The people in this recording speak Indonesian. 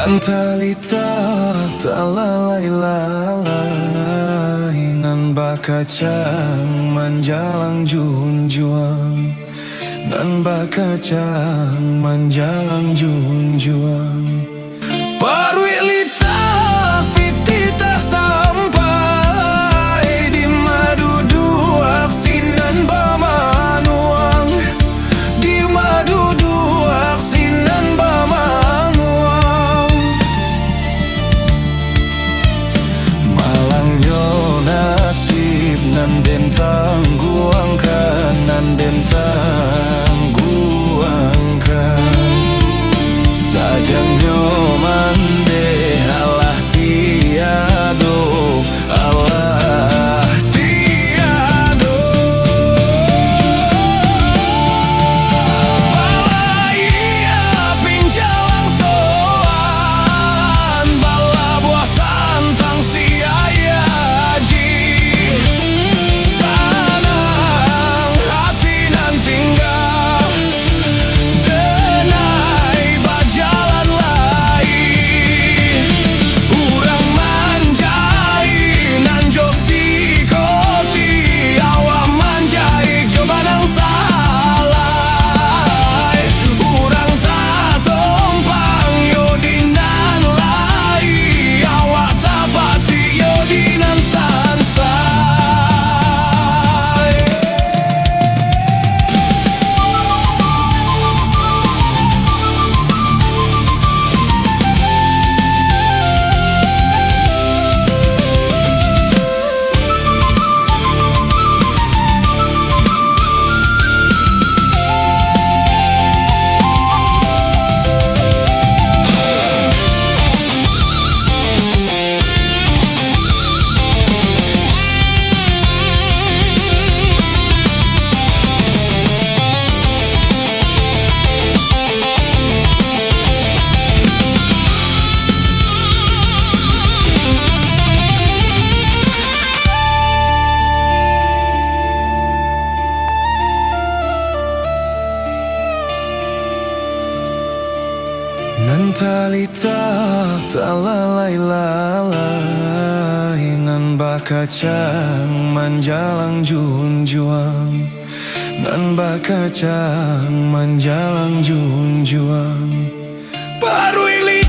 Talita talalai nan bakacang manjalang junjuang, nan bakacang manjalang junjuang. Parwilita pitita sampai di maduduak sinan bamanuang, di maduduak sinan bamanuang. Malangyo nasib nan bentang guangkan, nan bentang guangkan. Sajangnya mande Allah tiado, Allah tiado. Balaya pinjalang soan, bala buah tantang si ayaji. Sanang hati nan tinggal denai bajalan lain. Urang manjai nan josi koti, awak manjai coba nang salai. Urang tak tompang yodinan lai, awak tak pati yodinan sansai. Nan talita talalai nan bakacang manjalang junjuang, nan bakacang manjalang junjuang. Parwili